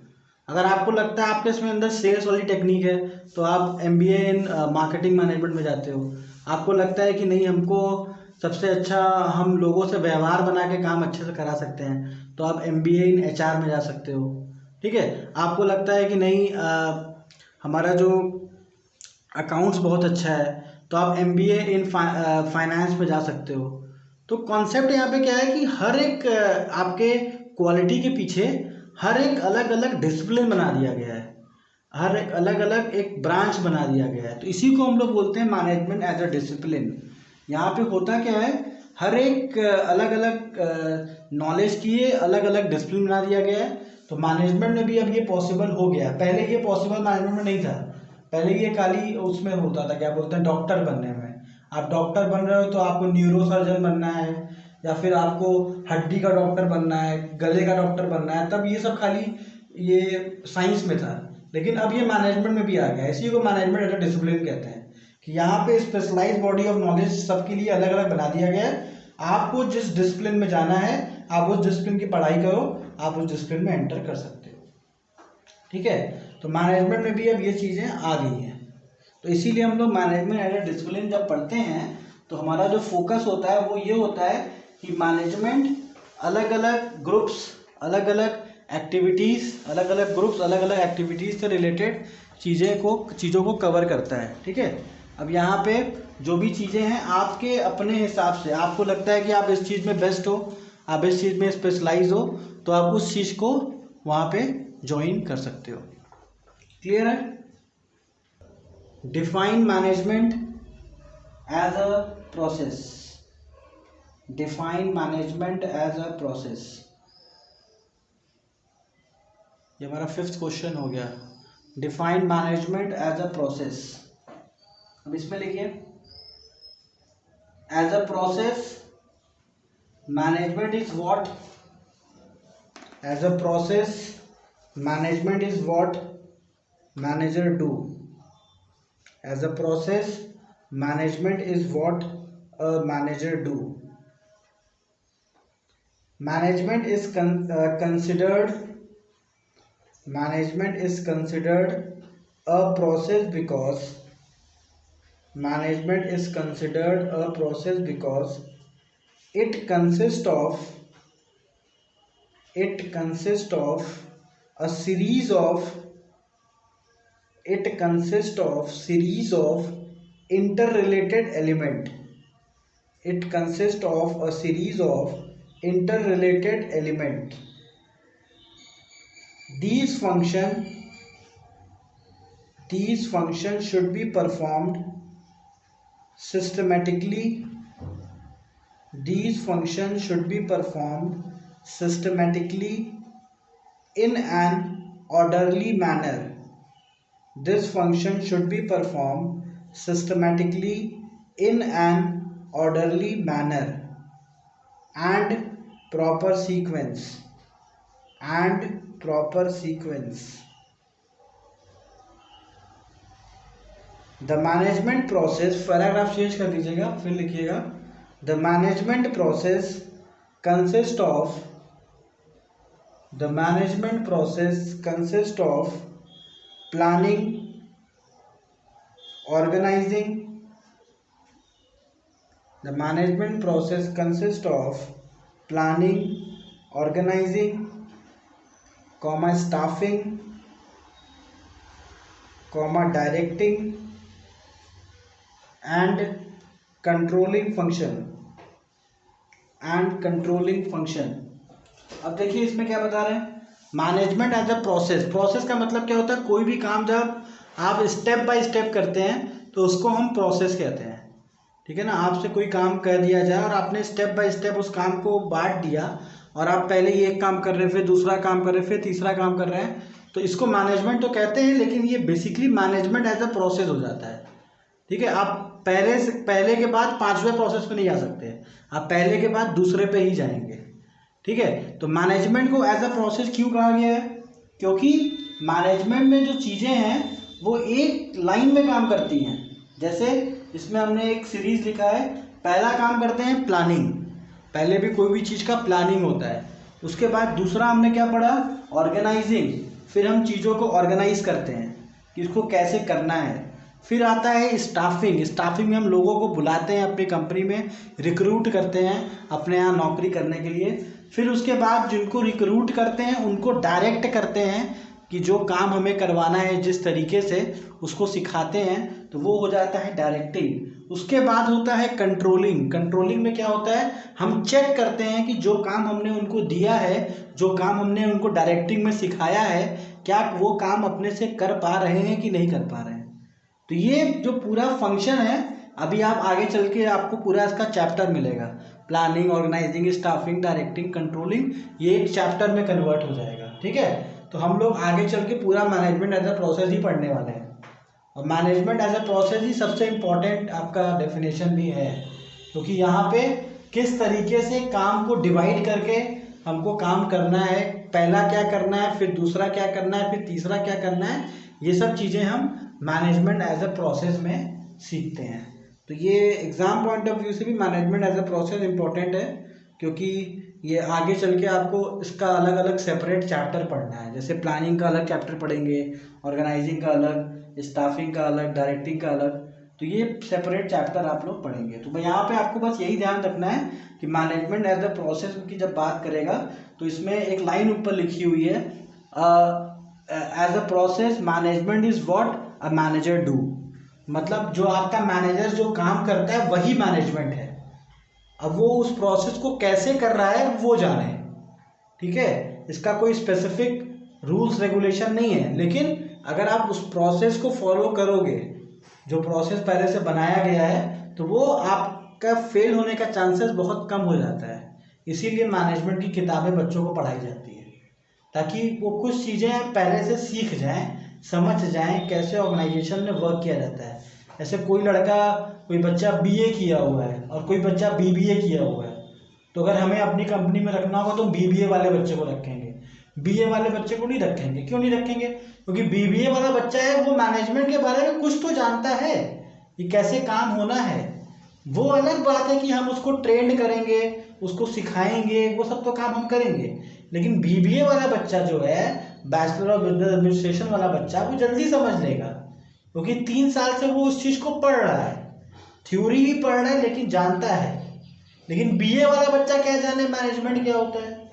अगर आपको लगता है आपके इसमें अंदर सेल्स वाली टेक्निक है तो आप MBA इन मार्केटिंग मैनेजमेंट में जाते हो। आपको लगता है कि नहीं, हमको सबसे अच्छा हम लोगों से व्यवहार बना के काम अच्छे से करा सकते हैं, तो आप MBA इन HR में जा सकते हो। ठीक है, आपको लगता है कि नहीं हमारा जो अकाउंट्स बहुत अच्छा है, तो आप MBA इन फाइनेंस में जा सकते हो। तो कॉन्सेप्ट यहाँ पे क्या है कि हर एक आपके क्वालिटी के पीछे हर एक अलग अलग डिसिप्लिन बना दिया गया है, हर एक अलग अलग एक ब्रांच बना दिया गया है। तो इसी को हम लोग बोलते हैं मैनेजमेंट एज अ डिसिप्लिन। यहाँ पे होता क्या है, हर एक अलग अलग नॉलेज की अलग अलग डिसिप्लिन बना दिया गया है। तो मैनेजमेंट में भी अब ये पॉसिबल हो गया, पहले ये पॉसिबल मैनेजमेंट में नहीं था। पहले ये खाली उसमें होता था, क्या बोलते हैं, डॉक्टर बनने में। आप डॉक्टर बन रहे हो तो आपको न्यूरो सर्जन बनना है, या फिर आपको हड्डी का डॉक्टर बनना है, गले का डॉक्टर बनना है, तब ये सब खाली ये साइंस में था। लेकिन अब ये मैनेजमेंट में भी आ गया है। इसी को मैनेजमेंट एज अ डिसिप्लिन कहते हैं कि यहाँ पे स्पेशलाइज बॉडी ऑफ नॉलेज सबके लिए अलग अलग बना दिया गया है। आपको जिस डिसिप्लिन में जाना है आप उस डिसिप्लिन की पढ़ाई करो, आप उस डिसिप्लिन में एंटर कर सकते हो। ठीक है, तो मैनेजमेंट में भी अब ये चीज़ें आ गई हैं। तो इसीलिए हम लोग मैनेजमेंट एज अ डिसिप्लिन जब पढ़ते हैं तो हमारा जो फोकस होता है वो ये होता है कि मैनेजमेंट अलग अलग ग्रुप्स, अलग अलग एक्टिविटीज़, अलग अलग ग्रुप्स, अलग अलग एक्टिविटीज़ से रिलेटेड चीज़ों को कवर करता है। ठीक है, अब यहाँ पे जो भी चीज़ें हैं आपके अपने हिसाब से आपको लगता है कि आप इस चीज़ में बेस्ट हो, आप इस चीज़ में स्पेशलाइज हो, तो आप उस चीज़ को वहाँ पे ज्वाइन कर सकते हो। क्लियर है? Define management as a process. Define management as a process, ये हमारा 5th क्वेश्चन हो गया। Define management as a process. अब इसमें लिखिए, as a process management is what, as a process management is what manager do. As a process, management is what a manager do. Management is considered a process because it consists of a series of interrelated element. It consists of a series of interrelated element. These functions should be performed systematically. These functions should be performed systematically in an orderly manner. This function should be performed systematically in an orderly manner and proper sequence. The management process, paragraph change कर दीजिएगा फिर लिखिएगा, the management process consists of planning, organizing. The management process consists of planning, organizing, staffing, directing and controlling function. अब देखिए इसमें क्या बता रहे हैं, मैनेजमेंट एज अ प्रोसेस का मतलब क्या होता है, कोई भी काम जब आप स्टेप बाय स्टेप करते हैं तो उसको हम प्रोसेस कहते हैं। ठीक है ना, आपसे कोई काम कर दिया जाए और आपने स्टेप बाय स्टेप उस काम को बांट दिया और आप पहले ही एक काम कर रहे हैं, फिर दूसरा काम कर रहे हैं, फिर तीसरा काम कर रहे हैं, तो इसको मैनेजमेंट तो कहते हैं, लेकिन ये basically management as a process हो जाता है। ठीक है, आप पहले के बाद 5वें प्रोसेस पे नहीं आ सकते, आप पहले के बाद दूसरे पे ही जाएंगे। ठीक है, तो मैनेजमेंट को एज अ प्रोसेस क्यों कहा गया है, क्योंकि मैनेजमेंट में जो चीज़ें हैं वो एक लाइन में काम करती हैं। जैसे इसमें हमने एक सीरीज लिखा है। पहला काम करते हैं प्लानिंग, पहले भी कोई भी चीज़ का प्लानिंग होता है। उसके बाद दूसरा हमने क्या पढ़ा, ऑर्गेनाइजिंग, फिर हम चीज़ों को ऑर्गेनाइज करते हैं कि इसको कैसे करना है। फिर आता है स्टाफिंग, स्टाफिंग में हम लोगों को बुलाते हैं अपनी कंपनी में, रिक्रूट करते हैं अपने यहाँ नौकरी करने के लिए। फिर उसके बाद जिनको रिक्रूट करते हैं उनको डायरेक्ट करते हैं कि जो काम हमें करवाना है जिस तरीके से उसको सिखाते हैं, तो वो हो जाता है डायरेक्टिंग। उसके बाद होता है कंट्रोलिंग। कंट्रोलिंग में क्या होता है, हम चेक करते हैं कि जो काम हमने उनको दिया है, जो काम हमने उनको डायरेक्टिंग में सिखाया है, क्या वो काम अपने से कर पा रहे हैं कि नहीं कर पा रहे हैं। तो ये जो पूरा फंक्शन है, अभी आप आगे चल के आपको पूरा इसका चैप्टर मिलेगा, planning, organizing, staffing, directing, controlling, ये एक चैप्टर में कन्वर्ट हो जाएगा। ठीक है, तो हम लोग आगे चल के पूरा मैनेजमेंट एज अ प्रोसेस ही पढ़ने वाले हैं। और मैनेजमेंट एज अ प्रोसेस ही सबसे इम्पोर्टेंट आपका डेफिनेशन भी है, क्योंकि यहाँ पे किस तरीके से काम को डिवाइड करके हमको काम करना है, पहला क्या करना है, फिर दूसरा क्या करना है, फिर तीसरा क्या करना है, ये सब चीज़ें हम मैनेजमेंट एज अ प्रोसेस में सीखते हैं। तो ये एग्ज़ाम पॉइंट ऑफ व्यू से भी management as a process important है, क्योंकि ये आगे चल के आपको इसका अलग अलग सेपरेट चैप्टर पढ़ना है। जैसे प्लानिंग का अलग चैप्टर पढ़ेंगे, ऑर्गेनाइजिंग का अलग, स्टाफिंग का अलग, डायरेक्टिंग का अलग, तो ये सेपरेट चैप्टर आप लोग पढ़ेंगे। तो यहाँ पे आपको बस यही ध्यान रखना है कि मैनेजमेंट एज अ प्रोसेस की जब बात करेगा तो इसमें एक लाइन ऊपर लिखी हुई है, as a process management is what a manager do. मतलब जो आपका मैनेजर जो काम करता है वही मैनेजमेंट है। अब वो उस प्रोसेस को कैसे कर रहा है वो जाने, ठीक है, इसका कोई स्पेसिफिक रूल्स रेगुलेशन नहीं है, लेकिन अगर आप उस प्रोसेस को फॉलो करोगे, जो प्रोसेस पहले से बनाया गया है, तो वो आपका फेल होने का चांसेस बहुत कम हो जाता है। इसीलिए मैनेजमेंट की किताबें बच्चों को पढ़ाई जाती है, ताकि वो कुछ चीज़ें पहले से सीख जाएं, समझ जाएं कैसे ऑर्गेनाइजेशन में वर्क किया जाता है। ऐसे कोई लड़का, कोई बच्चा बीए किया हुआ है और कोई बच्चा बीबीए किया हुआ है, तो अगर हमें अपनी कंपनी में रखना होगा तो बीबीए वाले बच्चे को रखेंगे, बीए वाले बच्चे को नहीं रखेंगे। क्यों नहीं रखेंगे? क्योंकि बीबीए वाला बच्चा है वो मैनेजमेंट के बारे में कुछ तो जानता है, ये कैसे काम होना है। वो अलग बात है कि हम उसको ट्रेंड करेंगे, उसको सिखाएंगे, वो सब तो काम हम करेंगे। लेकिन बीबीए वाला बच्चा जो है, बैचलर ऑफ बिजनेस एडमिनिस्ट्रेशन वाला बच्चा, वो जल्दी समझ लेगा, क्योंकि 3 साल से वो उस चीज़ को पढ़ रहा है, थ्योरी भी पढ़ रहा है लेकिन जानता है। लेकिन बीए वाला बच्चा क्या जाने मैनेजमेंट क्या होता है,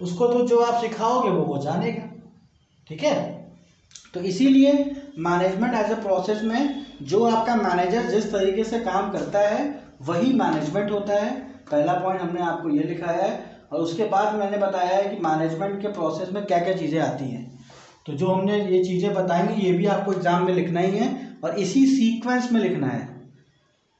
उसको तो जो आप सिखाओगे वो जानेगा। ठीक है, तो इसीलिए मैनेजमेंट एज अ प्रोसेस में जो आपका मैनेजर जिस तरीके से काम करता है वही मैनेजमेंट होता है। पहला पॉइंट हमने आपको ये लिखा है, और उसके बाद मैंने बताया है कि मैनेजमेंट के प्रोसेस में क्या क्या चीज़ें आती हैं। तो जो हमने ये चीज़ें बताएंगे ये भी आपको एग्जाम में लिखना ही है, और इसी सीक्वेंस में लिखना है।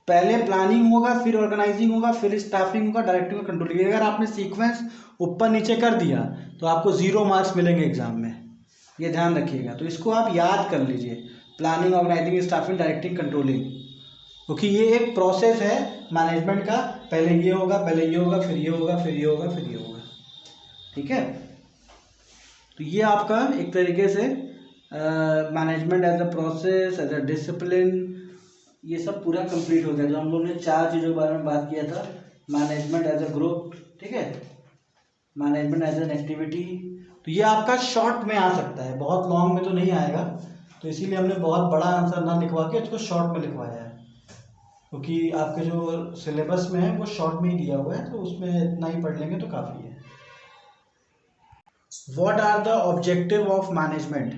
पहले प्लानिंग होगा, फिर ऑर्गेनाइजिंग होगा, फिर स्टाफिंग होगा, डायरेक्टिंग और कंट्रोलिंग। अगर आपने सीक्वेंस ऊपर नीचे कर दिया तो आपको 0 मार्क्स मिलेंगे एग्जाम में, ये ध्यान रखिएगा। तो इसको आप याद कर लीजिए, planning, organizing, staffing, directing, controlling, क्योंकि ये एक प्रोसेस है मैनेजमेंट का। पहले ये होगा, पहले ये होगा, फिर ये होगा, फिर ये होगा, फिर ये होगा। ठीक है, तो ये आपका एक तरीके से management as a process, as a discipline, ये सब पूरा कंप्लीट हो गया। जो हम लोग ने 4 चीज़ों के बारे में बात किया था, मैनेजमेंट एज अ ग्रुप, ठीक है, मैनेजमेंट एज एन एक्टिविटी, तो ये आपका शॉर्ट में आ सकता है, बहुत लॉन्ग में तो नहीं आएगा। तो इसीलिए हमने बहुत बड़ा आंसर ना लिखवा के इसको शॉर्ट में लिखवाया है, क्योंकि आपके जो सिलेबस में है वो शॉर्ट में ही दिया हुआ है, तो उसमें इतना ही पढ़ लेंगे तो काफ़ी है। What are the objective of management?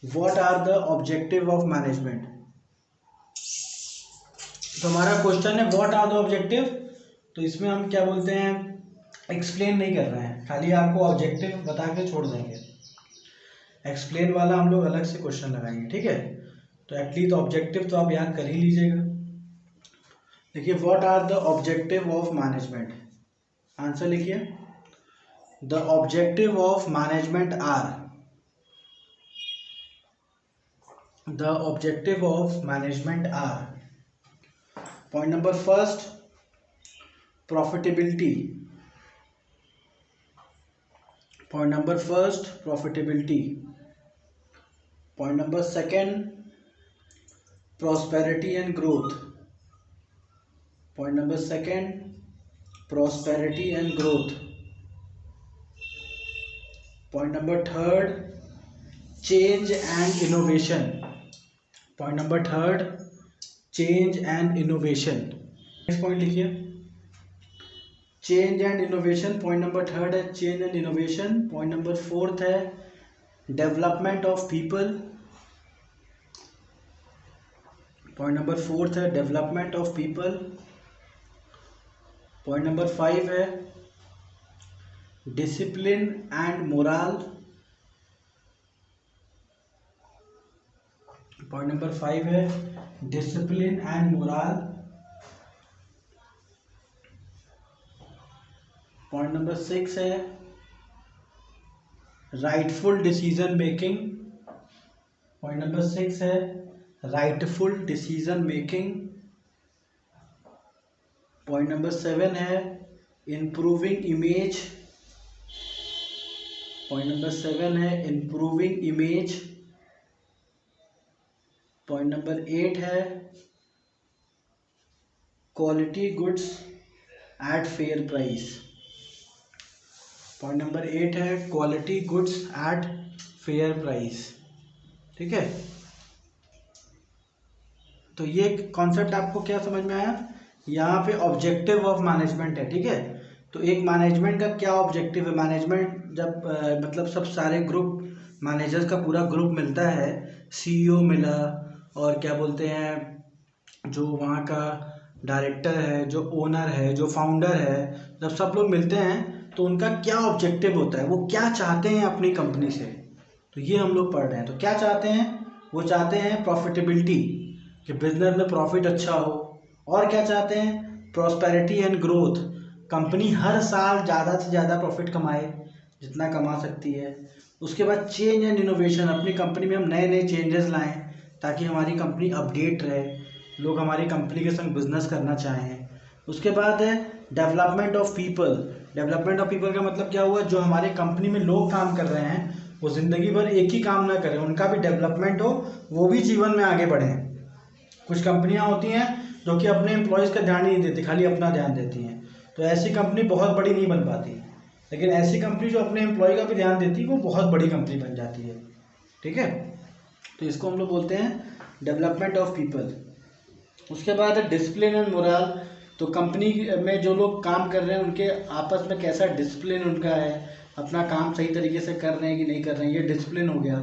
What are the objective of management? तो हमारा क्वेश्चन है व्हाट आर द ऑब्जेक्टिव। तो इसमें हम क्या बोलते हैं, एक्सप्लेन नहीं कर रहे हैं, खाली आपको ऑब्जेक्टिव बता के छोड़ देंगे। एक्सप्लेन वाला हम लोग अलग से क्वेश्चन लगाएंगे। ठीक है, तो एटलीस्ट ऑब्जेक्टिव तो आप याद कर ही लीजिएगा। देखिए, what are the objective of management, answer लिखिए। The objective of management are, the objective of management are, point number first, profitability, point number first, profitability, point number second, prosperity and growth. Point number second, prosperity and growth. Point number third, change and innovation. Point number third, change and innovation. Next point लिखिए, change and innovation. Point number third है change and innovation. Point number fourth है development of people. Point number fourth है development of people. Point number 5 है discipline and moral. Point number 5 है discipline and moral. Point number 6 है rightful decision making. Point number 6 है rightful decision making. Point number 7 है improving image. Point number 7 है improving image. Point number 8 है quality goods at fair price. Point number 8 है quality goods at fair price. ठीक है, तो ये कॉन्सेप्ट आपको क्या समझ में आया? यहाँ पे ऑब्जेक्टिव ऑफ मैनेजमेंट है. ठीक है, तो एक मैनेजमेंट का क्या ऑब्जेक्टिव है? मैनेजमेंट जब मतलब सब सारे ग्रुप मैनेजर्स का पूरा ग्रुप मिलता है, सीईओ मिला और क्या बोलते हैं जो वहाँ का डायरेक्टर है, जो ओनर है, जो फाउंडर है, जब सब लोग मिलते हैं तो उनका क्या ऑब्जेक्टिव होता है, वो क्या चाहते हैं अपनी कंपनी से, तो ये हम लोग पढ़ रहे हैं. तो क्या चाहते हैं? वो चाहते हैं प्रॉफिटेबिलिटी, कि बिजनेस में प्रॉफिट अच्छा हो. और क्या चाहते हैं? प्रॉस्पेरिटी एंड ग्रोथ, कंपनी हर साल ज़्यादा से ज़्यादा प्रॉफिट कमाए जितना कमा सकती है. उसके बाद चेंज एंड इनोवेशन, अपनी कंपनी में हम नए नए चेंजेस लाएं ताकि हमारी कंपनी अपडेट रहे, लोग हमारी कंपनी के संग बिजनेस करना चाहें. उसके बाद है development of people. Development of people का मतलब क्या हुआ? जो हमारे कंपनी में लोग काम कर रहे हैं वो ज़िंदगी भर एक ही काम ना करें, उनका भी डेवलपमेंट हो, वो भी जीवन में आगे बढ़ें. कुछ कंपनियां होती हैं जो कि अपने एम्प्लॉयज़ का ध्यान ही नहीं देती, खाली अपना ध्यान देती हैं, तो ऐसी कंपनी बहुत बड़ी नहीं बन पाती. लेकिन ऐसी कंपनी जो अपने एम्प्लॉय का भी ध्यान देती है वो बहुत बड़ी कंपनी बन जाती है. ठीक है, तो इसको हम लोग बोलते हैं डेवलपमेंट ऑफ पीपल. उसके बाद है डिसिप्लिन एंड मोरल. तो कंपनी में जो लोग काम कर रहे हैं उनके आपस में कैसा डिसिप्लिन उनका है, अपना काम सही तरीके से कर रहे हैं कि नहीं कर रहे हैं, ये डिसिप्लिन हो गया.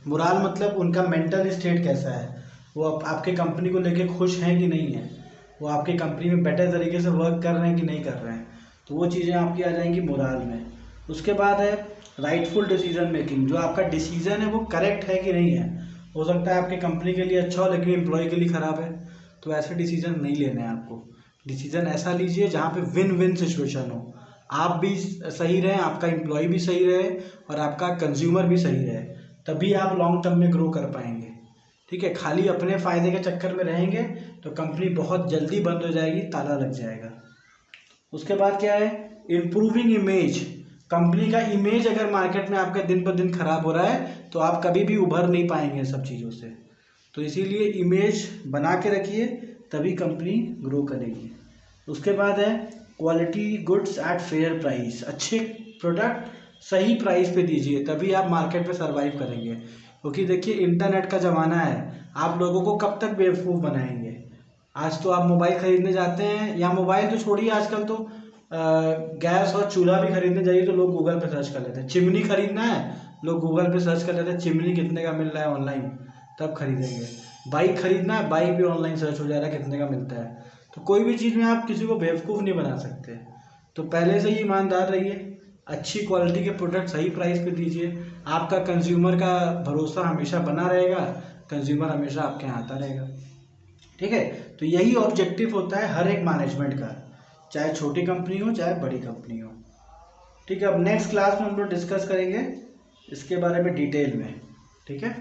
मोरल मतलब उनका मेंटल स्टेट कैसा है, वो आपके कंपनी को लेके खुश हैं कि नहीं है, वो आपकी कंपनी में बेटर तरीके से वर्क कर रहे हैं कि नहीं कर रहे हैं, तो वो चीज़ें आपकी आ जाएंगी मोरल में. उसके बाद है राइटफुल डिसीजन मेकिंग. जो आपका डिसीजन है वो करेक्ट है कि नहीं है. हो सकता है आपकी कंपनी के लिए अच्छा हो लेकिन एम्प्लॉय के लिए ख़राब है, तो ऐसे डिसीजन नहीं लेने हैं आपको. डिसीजन ऐसा लीजिए जहाँ पे विन विन सिचुएशन हो, आप भी सही रहें, आपका एम्प्लॉय भी सही रहे और आपका कंज्यूमर भी सही रहे, तभी आप लॉन्ग टर्म में ग्रो कर पाएंगे. ठीक है, खाली अपने फ़ायदे के चक्कर में रहेंगे तो कंपनी बहुत जल्दी बंद हो जाएगी, ताला लग जाएगा. उसके बाद क्या है? Improving image. कंपनी का इमेज अगर मार्केट में आपका दिन पर दिन खराब हो रहा है तो आप कभी भी उभर नहीं पाएंगे सब चीज़ों से. तो इसीलिए इमेज बना के रखिए, तभी कंपनी ग्रो करेगी. उसके बाद है quality goods at fair price. अच्छे प्रोडक्ट सही प्राइस पे दीजिए, तभी आप मार्केट पे सरवाइव करेंगे. क्योंकि देखिए इंटरनेट का ज़माना है, आप लोगों को कब तक बेवकूफ़ बनाएंगे. आज तो आप मोबाइल ख़रीदने जाते हैं, या मोबाइल तो छोड़िए, आजकल तो गैस और चूल्हा भी खरीदने जाइए तो लोग गूगल पे सर्च कर लेते हैं. चिमनी खरीदना है, लोग गूगल पे सर्च कर लेते हैं चिमनी कितने का मिल रहा है ऑनलाइन, तब खरीदेंगे. बाइक खरीदना है, बाइक भी ऑनलाइन सर्च हो जा रहा है कितने का मिलता है. तो कोई भी चीज़ में आप किसी को बेवकूफ़ नहीं बना सकते. तो पहले से ही ईमानदार रहिए, अच्छी क्वालिटी के प्रोडक्ट सही प्राइस पे दीजिए, आपका कंज्यूमर का भरोसा हमेशा बना रहेगा, कंज्यूमर हमेशा आपके यहाँ आता रहेगा. ठीक है, तो यही ऑब्जेक्टिव होता है हर एक मैनेजमेंट का, चाहे छोटी कंपनी हो चाहे बड़ी कंपनी हो. ठीक है, अब नेक्स्ट क्लास में हम लोग डिस्कस करेंगे इसके बारे में डिटेल में. ठीक है.